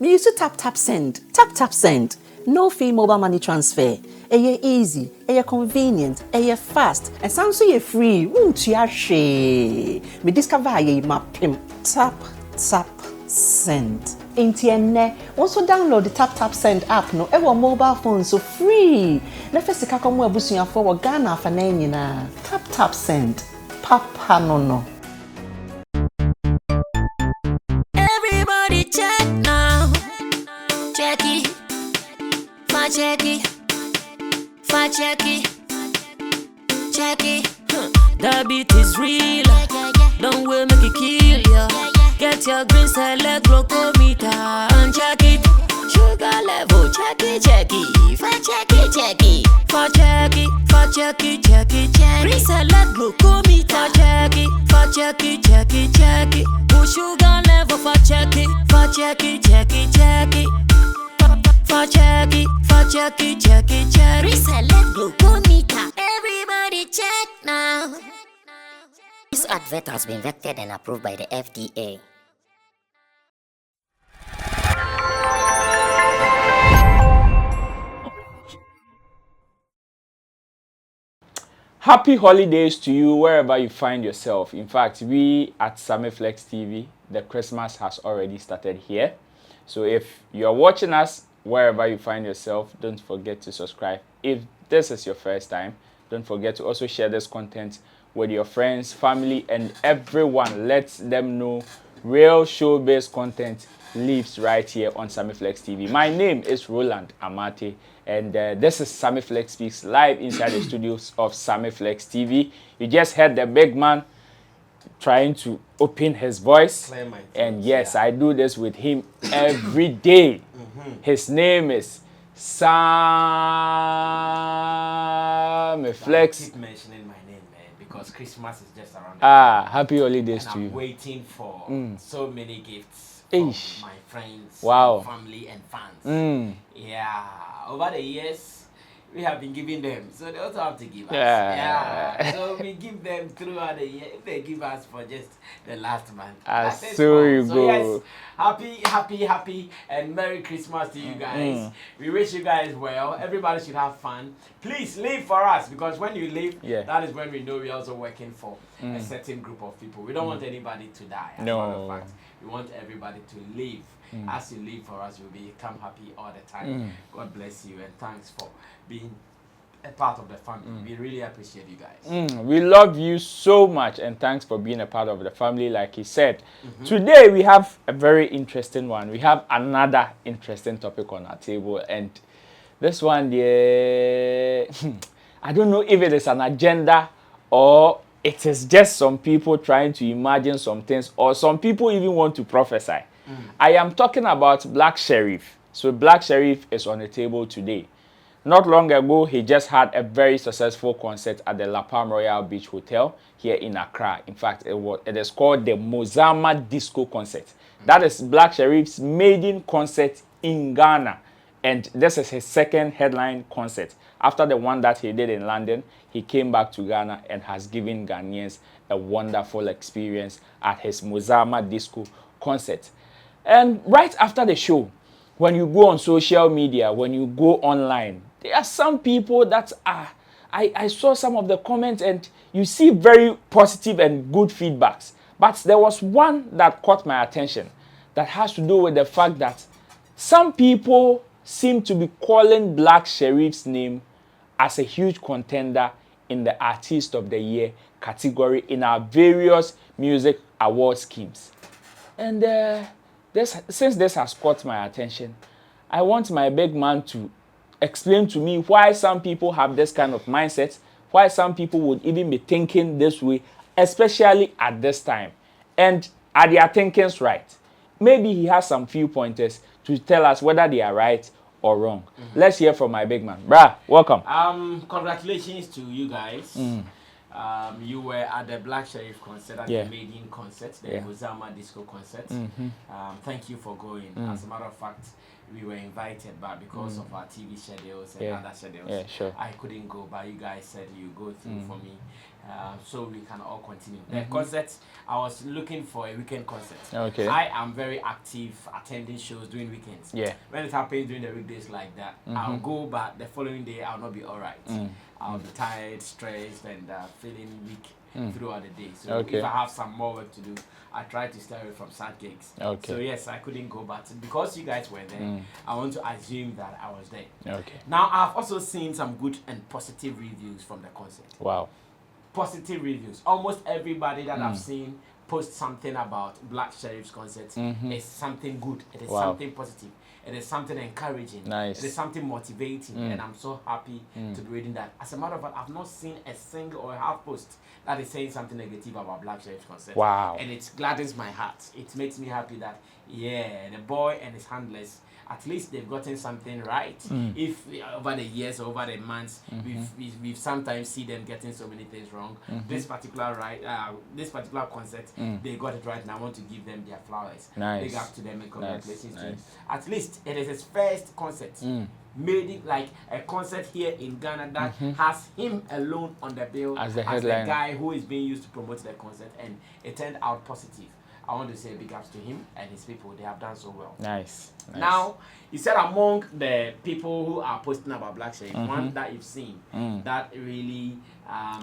Me used to tap send. Tap send. No fee mobile money transfer. Eye easy, eye convenient, eye fast, and sounds so free. She. Me discover aye mapim. Tap send. Intienne. Also download the tap send app no. Ewa mobile phone so free. Na first ka komo abusuya for Ghana fa na nyina. Tap send. Papa no. Everybody check now. Check it. Check it. The beat is real. Don't wait, make it kill ya. Get your green select glucometer and check it. Sugar level, check it. Green select glucometer, check it. Put sugar level for check it. Reselect glucometer. Everybody check now. This advert has been vetted and approved by the FDA. Happy holidays to you wherever you find yourself. In fact, we at Sammy Flex TV, the Christmas has already started here. So if you're watching us wherever you find yourself, don't forget to subscribe. If this is your first time, don't forget to also share this content with your friends, family, and everyone. Let them know real show-based content lives right here on Sammy Flex TV. My name is Roland Amate, and this is Sammy Flex Speaks live inside the studios of Sammy Flex TV. You just heard the big man trying to open his voice, and yes, I do this with him every day. His name is Sammy Flex. Keep mentioning my name, man, because Christmas is just around the corner. Happy holidays to you. I'm waiting for so many gifts from my friends, family, and fans. Yeah, over the years we have been giving them, so they also have to give us. Yeah. So we give them throughout the year. If they give us for just the last month, so you go. Yes, happy, and Merry Christmas to you guys. We wish you guys well. Everybody should have fun. Please live for us, because when you live, that is when we know we're also working for a certain group of people. We don't want anybody to die. As a matter of fact, we want everybody to live. As you live for us, you'll become happy all the time. God bless you, and thanks for being a part of the family. We really appreciate you guys. We love you so much, and thanks for being a part of the family, like he said. Today we have a very interesting one. We have another interesting topic on our table, and this one, I don't know if it is an agenda or it is just some people trying to imagine some things, or some people even want to prophesy. I am talking about Black Sherif. So Black Sherif is on the table today. Not long ago, he just had a very successful concert at the La Palm Royal Beach Hotel here in Accra. In fact, it is called the Mozama Disco Concert. That is Black Sherif's maiden concert in Ghana. And this is his second headline concert. After the one that he did in London, he came back to Ghana and has given Ghanaians a wonderful experience at his Mozama Disco Concert. And right after the show, when you go on social media, when you go online, there are some people that are, I saw some of the comments, and you see very positive and good feedbacks. But there was one that caught my attention that has to do with the fact that some people seem to be calling Black Sherif's name as a huge contender in the Artist of the Year category in our various music award schemes. And since this has caught my attention, I want my big man to explain to me why some people have this kind of mindset, why some people would even be thinking this way, especially at this time. And are their thinkings right? Maybe he has some few pointers to tell us whether they are right or wrong. Let's hear from my big man. Brah, welcome. Congratulations to you guys. You were at the Black Sherif concert, at the maiden concert, the Mozama Disco concert. Thank you for going. As a matter of fact, we were invited, but because of our TV schedules and other schedules, I couldn't go. But you guys said you go through for me, so we can all continue. The concert, I was looking for a weekend concert. Okay. I am very active attending shows during weekends. Yeah. When it happens during the weekdays like that, I'll go, but the following day I'll not be alright. I'll be tired, stressed, and feeling weak throughout the day. So if I have some more work to do, I try to stay away from sad gigs. Okay. So yes, I couldn't go, but because you guys were there, I want to assume that I was there. Okay. Now I've also seen some good and positive reviews from the concert. Wow. Positive reviews. Almost everybody that I've seen post something about Black Sherif's concert is something good. It is something positive. It is something encouraging. Nice. It is something motivating, and I'm so happy to be reading that. As a matter of fact, I've not seen a single or a half post that is saying something negative about Black Sherif's concert. Wow. And it gladdens my heart. It makes me happy that, the boy and his handlers, at least they've gotten something right. If over the years or over the months, we've sometimes see them getting so many things wrong. This particular concert, they got it right, and I want to give them their flowers. Nice. Big up to them and congratulations to him. Nice. At least it is his first concert. Made it like a concert here in Ghana that has him alone on the bill As the as the headliner. guy who is being used to promote the concert, and it turned out positive. I want to say big ups to him and his people. They have done so well. Nice. Now, you said among the people who are posting about Black Sherif, one that you've seen that really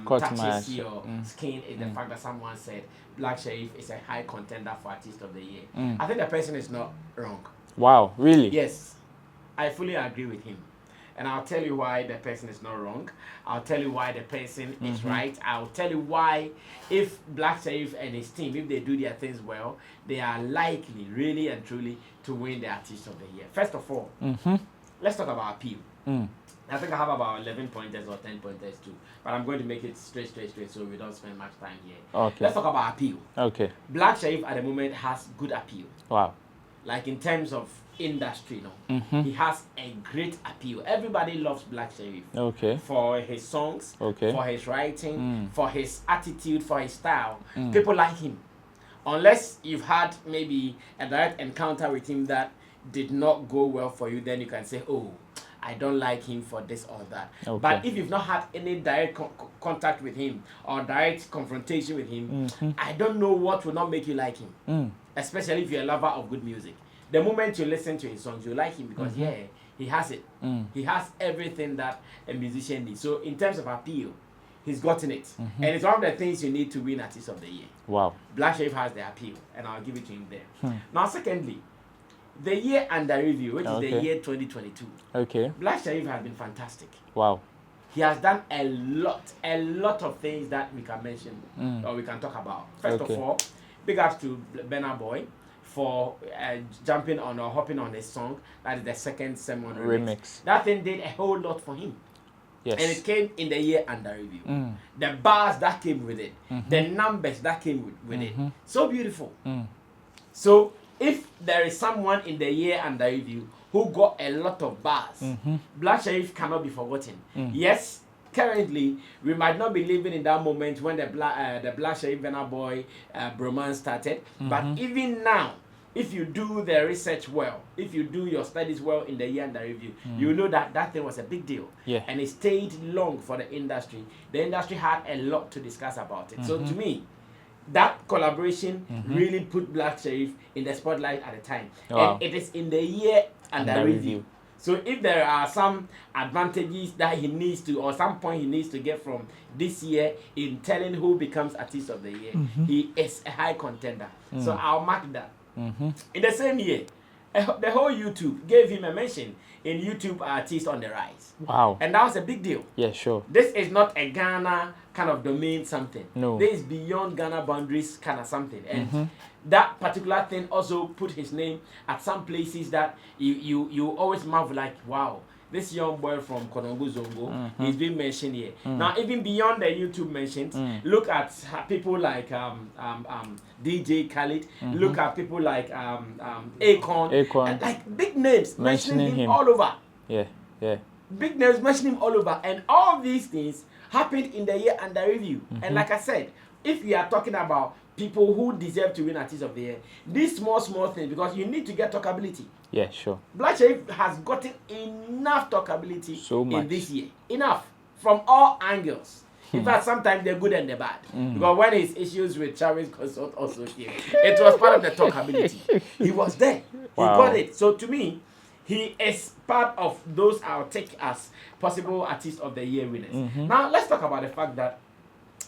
Caught my touches eye. your skin is the fact that someone said Black Sherif is a high contender for Artist of the Year. I think the person is not wrong. Wow. Really? Yes, I fully agree with him. And I'll tell you why the person is not wrong. I'll tell you why the person is right. I'll tell you why, if Black Sherif and his team, if they do their things well, they are likely, really and truly, to win the Artist of the Year. First of all, let's talk about appeal. I think I have about 11 pointers or 10 pointers too. But I'm going to make it straight so we don't spend much time here. Okay. Let's talk about appeal. Okay. Black Sherif at the moment has good appeal. Wow. Like in terms of industry, he has a great appeal. Everybody loves Black Sherif. Okay. For his songs, Okay. for his writing, for his attitude, for his style. People like him. Unless you've had maybe a direct encounter with him that did not go well for you, then you can say, oh, I don't like him for this or that. Okay. But if you've not had any direct contact with him or direct confrontation with him, I don't know what will not make you like him. Especially if you're a lover of good music. The moment you listen to his songs, you like him because, he has it. He has everything that a musician needs. So in terms of appeal, he's gotten it. And it's one of the things you need to win Artist of the Year. Wow. Black Sherif has the appeal, and I'll give it to him there. Now, secondly, the year under review, which is the year 2022. Okay. Black Sherif has been fantastic. Wow. He has done a lot of things that we can mention or we can talk about. First of all, big ups to Burna Boy for jumping on or hopping on his song. That is the second Sermon remix. That thing did a whole lot for him. Yes. And it came in the year under review. The bars that came with it, the numbers that came with it. So beautiful. So if there is someone in the year under review who got a lot of bars, Black Sherif cannot be forgotten. Yes, currently we might not be living in that moment when the Black Sherif Burna Boy bromance started, but even now, if you do the research well, if you do your studies well in the year under review, you know that that thing was a big deal. Yeah. And it stayed long for the industry. The industry had a lot to discuss about it. So to me, that collaboration really put Black Sherif in the spotlight at the time. Wow. And it is in the year under review. So if there are some advantages that he needs to, or some point he needs to get from this year in telling who becomes Artist of the Year, he is a high contender. So I'll mark that. In the same year, the whole YouTube gave him a mention in YouTube Artist on the Rise. Wow. And that was a big deal. Yeah, sure. This is not a Ghana kind of domain something. No. This is beyond Ghana boundaries kind of something. And that particular thing also put his name at some places that you always marvel like, wow, this young boy from Konongo Zongo is being mentioned here. Now, even beyond the YouTube mentions, look at people like DJ Khaled, look at people like Akon, like big names mentioning him all over. Yeah. Big names mentioning him all over. And all these things happened in the year under review. And like I said, if we are talking about people who deserve to win Artist of the Year, these small things, because you need to get talkability. Yeah, sure. Black Sherif has gotten enough talkability So much. in this year. Enough. From all angles. In fact, sometimes they're good and they're bad. Because when his issues with Travis Consult also came, it was part of the talkability. He was there. Wow. He got it. So to me, he is part of those I'll take as possible Artist of the Year winners. Now, let's talk about the fact that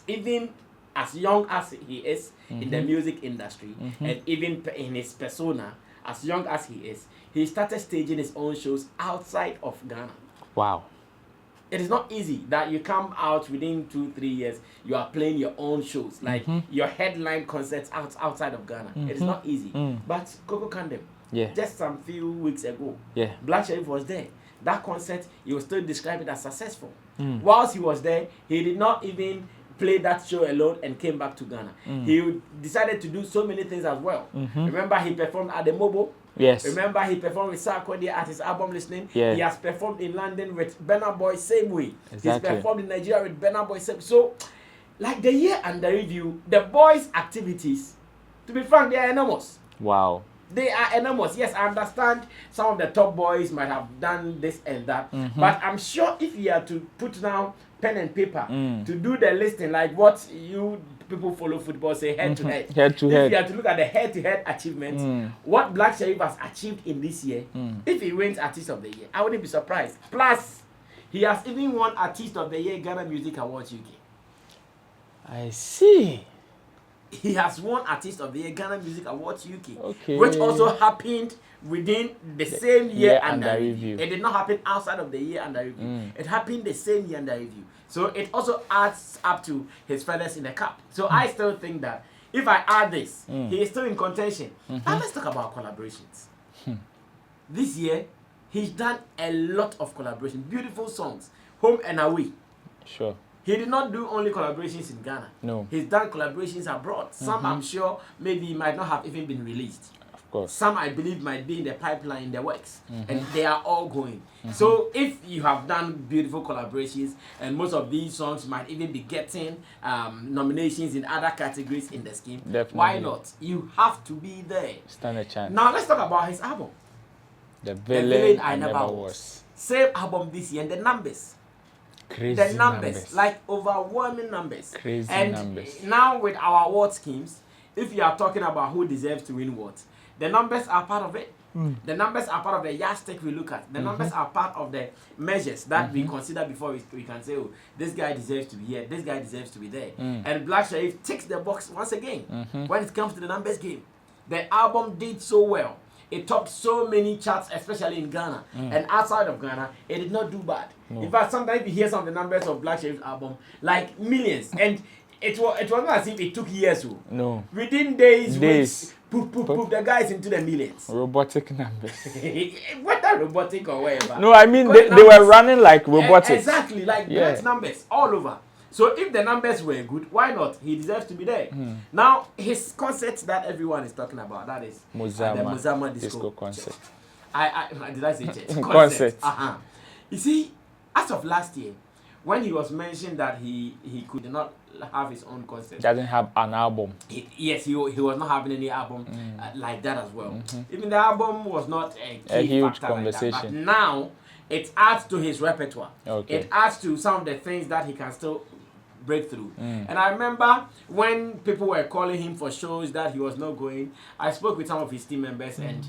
even as young as he is in the music industry, and even in his persona, as young as he started staging his own shows outside of Ghana. Wow. It is not easy that you come out within 2-3 years, you are playing your own shows, like your headline concerts outside of Ghana. It is not easy. But Coco Kandem, just some few weeks ago, Black Sherif was there. That concert, you will still describe it as successful. Whilst he was there, he did not even play that show alone and came back to Ghana. He decided to do so many things as well. Remember, he performed at the Mobile. Yes. Remember, he performed with Sarkodie at his album Listening. Yeah. He has performed in London with Burna Boy, same way. Exactly. He's performed in Nigeria with Burna Boy, same. So, like the year under review, the boys' activities, to be frank, they are enormous. Wow. They are enormous. Yes, I understand some of the top boys might have done this and that, but I'm sure if you are to put down pen and paper to do the listing, like what you people follow football say head to head. Head to head. If you are to look at the head to head achievements, what Black Sherif has achieved in this year, if he wins Artist of the Year, I wouldn't be surprised. Plus, he has even won Artist of the Year Ghana Music Awards UK. I see. He has won Artist of the Year Ghana Music Awards UK, Okay. which also happened within the same year under review. review. It did not happen outside of the year under review. It happened the same year under review. So it also adds up to his feathers in the cap. So I still think that if I add this, he is still in contention. Now let's talk about collaborations. This year, he's done a lot of collaborations, beautiful songs, home and away. Sure. He did not do only collaborations in Ghana. No. He's done collaborations abroad. Some I'm sure maybe might not have even been released. Of course. Some I believe might be in the pipeline, in the works. And they are all going. So if you have done beautiful collaborations, and most of these songs might even be getting nominations in other categories in the scheme, Definitely. why not? You have to be there. Stand a chance. Now let's talk about his album. The The Villain I Never Was. Same album this year, and the numbers. Crazy The numbers, like overwhelming numbers. Crazy and numbers. Now with our award schemes, if you are talking about who deserves to win what, the numbers are part of it. The numbers are part of the yardstick we look at. The numbers are part of the measures that we consider before we can say, oh, this guy deserves to be here, this guy deserves to be there. And Black Sherif ticks the box once again when it comes to the numbers game. The album did so well. It topped so many charts, especially in Ghana. And outside of Ghana, it did not do bad. No. In fact, sometimes you hear some of the numbers of Black Sherif's album, like millions. And it was not as if it took years. No. Within days, Days. weeks, poof, the guy is into the millions. Robotic numbers. Whether robotic or whatever. No, I mean, Because they were running like robotics. Exactly, like Yeah. great numbers all over. So if the numbers were good, why not? He deserves to be there. Now, his concert that everyone is talking about, that is the Mozama Disco concert. Did I say church? Concert. You see, as of last year, when he was mentioned that he could not have his own concert, Doesn't have an album. he was not having any album like that as well. Even the album was not a huge factor conversation. Like that. But now it adds to his repertoire. Okay. It adds to some of the things that he can still break through. And I remember when people were calling him for shows that he was not going, I spoke with some of his team members, and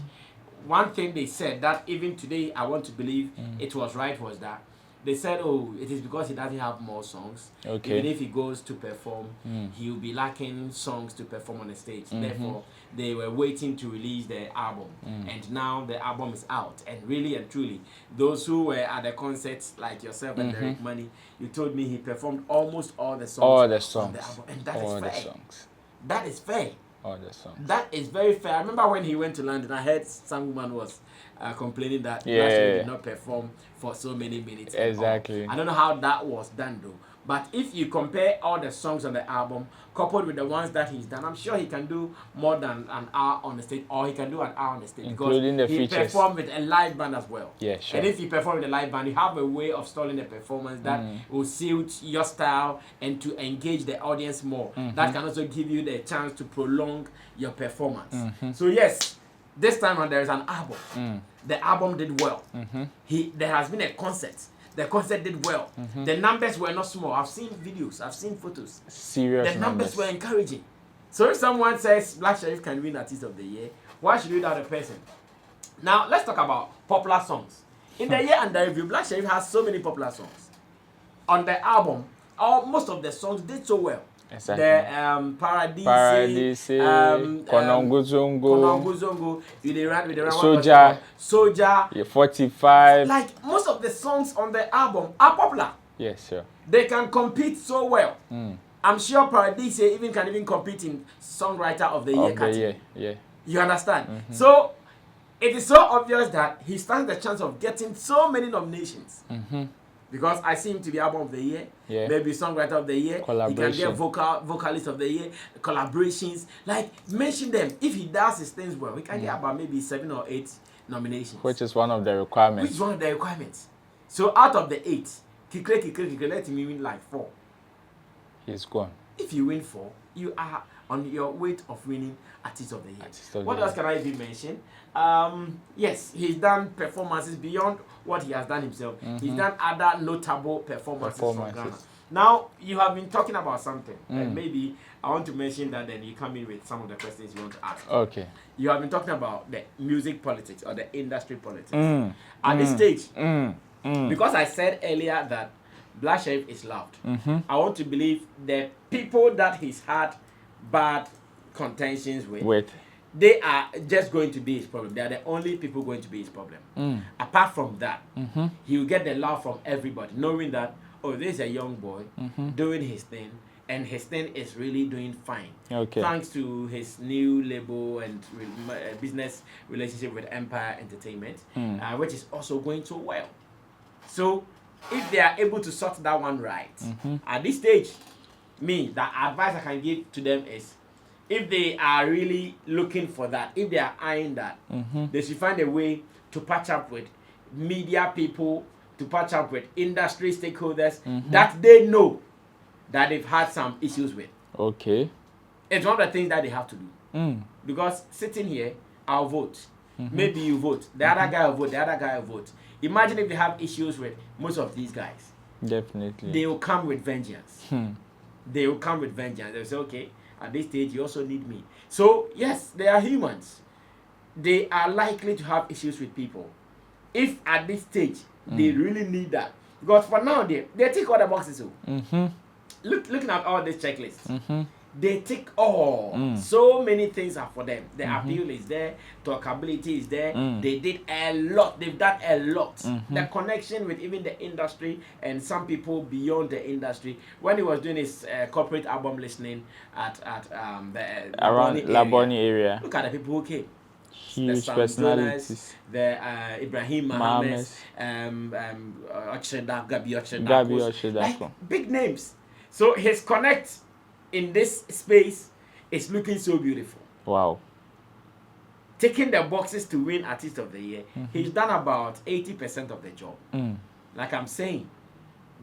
one thing they said that even today I want to believe it was right was that they said, oh, it is because he doesn't have more songs. Okay. Even if he goes to perform, he'll be lacking songs to perform on the stage. Therefore, they were waiting to release the album. And now the album is out. And really and truly, those who were at the concerts, like yourself and Derek Money, you told me he performed almost all the songs. All the on songs. the album. And that All is the fair. songs. That is fair. All the songs. That is very fair. I remember when he went to London, I heard some woman was complaining that Yeah. Black Sherif did not perform for so many minutes. and all. Exactly. I don't know how that was done though. But if you compare all the songs on the album, coupled with the ones that he's done, I'm sure he can do more than an hour on the stage, or he can do an hour on the stage. Including because the he features. performed with a live band as well. Yeah, sure. And if you perform with a live band, you have a way of stalling the performance that will suit your style and to engage the audience more. That can also give you the chance to prolong your performance. So yes, this time around there is an album. The album did well. There has been a concert The concert did well. The numbers were not small. I've seen videos. I've seen photos. Serious The numbers were encouraging. So if someone says Black Sherif can win Artist of the Year, why should you doubt a person? Now let's talk about popular songs. In the year under review, Black Sherif has so many popular songs. On the album, most of the songs did so well. Exactly. The Paradise, Kononguzongo, with the run, Soldier, 45. Like most of the songs on the album are popular. Yes, sir. They can compete so well. I'm sure Paradise can compete in Songwriter of the Year category. Yeah. You understand? So it is so obvious that he stands the chance of getting so many nominations. Because I see him to be Album of the Year, maybe Songwriter of the Year, he can get Vocalist of the Year, collaborations. Like, mention them. If he does his things well, he can get about maybe 7 or 8 nominations. Which is one of the requirements. So out of the 8, Kikre, let him win like 4. He's gone. If you win 4, you are on your way of winning Artist of the Year. What else can I even mention? Yes, he's done performances beyond what he has done himself. He's done other notable performances from Ghana. Now, you have been talking about something, and maybe I want to mention that, then you come in with some of the questions you want to ask. Okay. You have been talking about the music politics or the industry politics. At this stage, because I said earlier that Black Sherif is loud, I want to believe the people that he's had bad contentions with, they are just going to be his problem. They are the only people going to be his problem. Apart from that, he will get the love from everybody, knowing that, oh, this is a young boy doing his thing, and his thing is really doing fine. Thanks to his new label and business relationship with Empire Entertainment, which is also going so well. So, if they are able to sort that one right, at this stage, the advice I can give to them is, if they are really looking for that, if they are eyeing that, they should find a way to patch up with media people, to patch up with industry stakeholders that they know that they've had some issues with. Okay. It's one of the things that they have to do. Because sitting here, I'll vote. Maybe you vote. The other guy will vote. The other guy will vote. Imagine if they have issues with most of these guys. Definitely. They will come with vengeance. They will come with vengeance. They'll say, okay, at this stage, you also need me. So, yes, they are humans. They are likely to have issues with people. If at this stage, they really need that. Because for now, they tick all the boxes. Looking at all these checklists, they tick all. So many things are for them. The appeal is there. Talkability is there. They did a lot. They've done a lot. The connection with even the industry and some people beyond the industry. When he was doing his corporate album listening at the around Laboni area. Look at the people who came. Huge personalities. The Ibrahim Mohammed, Gabi Ochedakos. Like, big names. So his connect in this space is looking so beautiful. Wow. Taking the boxes to win Artist of the Year, he's done about 80% of the job. Like I'm saying,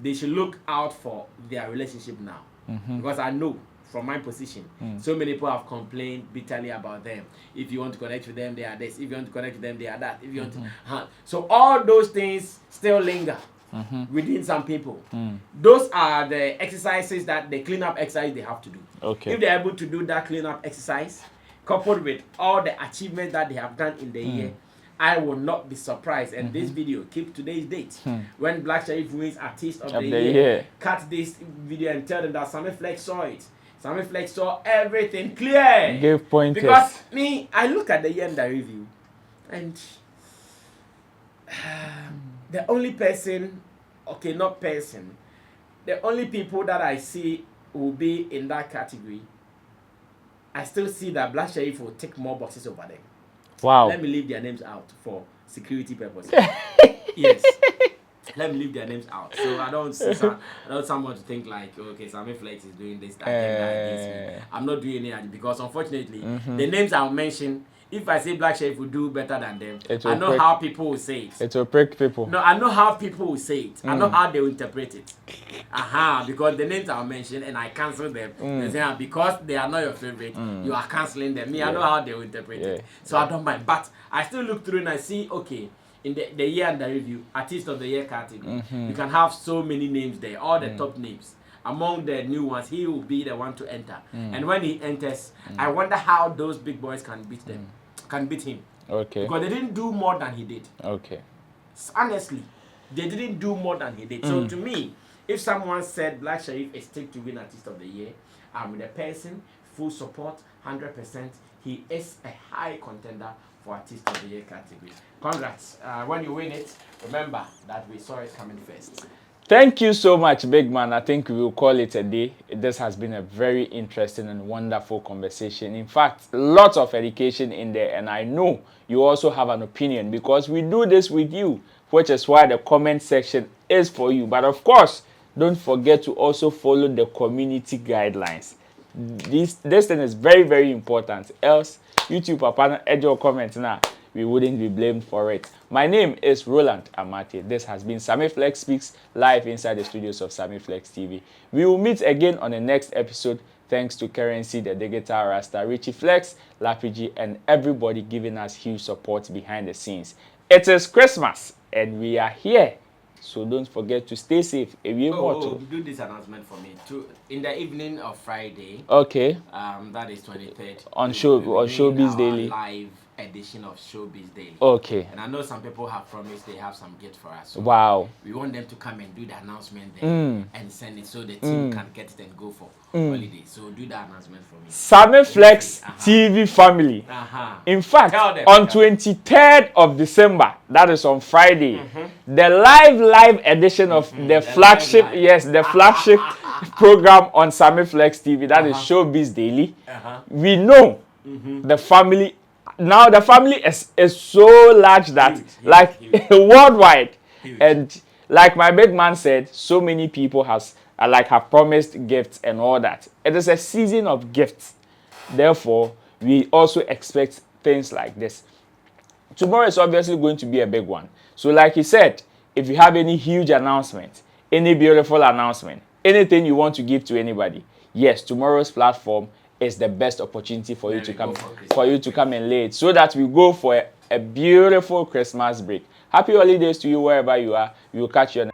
they should look out for their relationship now. Because I know from my position, so many people have complained bitterly about them. If you want to connect with them, they are this. If you want to connect with them, they are that. If you want to, so all those things still linger within some people. Those are the exercises that the cleanup exercise they have to do. Okay. If they're able to do that cleanup exercise, coupled with all the achievements that they have done in the year, I will not be surprised. And this video, keep today's date. When Black Sherif wins Artist of the Year, cut this video and tell them that Sammy Flex saw it. Sammy Flex saw everything clear. Give pointers. Because I look at the year under review, and the only person, the only people that I see will be in that category, I still see that Black Sherif will take more boxes over them. Wow. Let me leave their names out for security purposes. Yes. Let me leave their names out. So I don't someone to think like, okay, Sammy Flex is doing this, that, that. I'm not doing it because unfortunately, the names I'll mention, if I say Black Sherif will do better than them, I know how people will say it. It will prick people. No, I know how people will say it. I know how they will interpret it. Because the names I'll mention and I cancel them. They say, because they are not your favorite, you are cancelling them. I know how they will interpret it. So I don't mind. But I still look through and I see, okay, in the year under review, Artist of the Year category, you can have so many names there, all the top names. Among the new ones, he will be the one to enter. And when he enters, I wonder how those big boys can beat them, can beat him. Okay. Because they didn't do more than he did. Okay. Honestly, they didn't do more than he did. So to me, if someone said Black Sherif is still to win Artist of the Year, I'm with the person, full support, 100%. He is a high contender for Artist of the Year category. Congrats. When you win it, remember that we saw it coming first. Thank you so much, big man. I think we will call it a day. This has been a very interesting and wonderful conversation. In fact, lots of education in there, and I know you also have an opinion because we do this with you, which is why the comment section is for you. But of course, don't forget to also follow the community guidelines. This thing is very, very important. Else, YouTube, Papa, add your comments now. We wouldn't be blamed for it. My name is Roland Amate. This has been Sammy Flex Speaks live inside the studios of Sammy Flex TV. We will meet again on the next episode. Thanks to Currency, the Digital Rasta, Richie Flex, Lapigi, and everybody giving us huge support behind the scenes. It is Christmas, and we are here. So don't forget to stay safe. Do this announcement for me. In the evening of Friday. Okay. That is 23rd. On Showbiz Daily. Live edition of Showbiz Daily. Okay. And I know some people have promised they have some gift for us. So wow. We want them to come and do the announcement there and send it so the team can get it and go for holiday. So do the announcement for me. Sammy Flex TV family. In fact, on 23rd of December, that is on Friday, the live edition of the flagship, the flagship program on Sammy Flex TV, that is Showbiz Daily. We know the family. Now the family is so large that huge. Worldwide, huge. And like my big man said, so many people have promised gifts and all that. It is a season of gifts. Therefore, we also expect things like this. Tomorrow is obviously going to be a big one. So like he said, if you have any huge announcement, any beautiful announcement, anything you want to give to anybody, yes, tomorrow's platform is the best opportunity for you to come and lay it, so that we go for a beautiful Christmas break. Happy holidays to you wherever you are. We will catch you on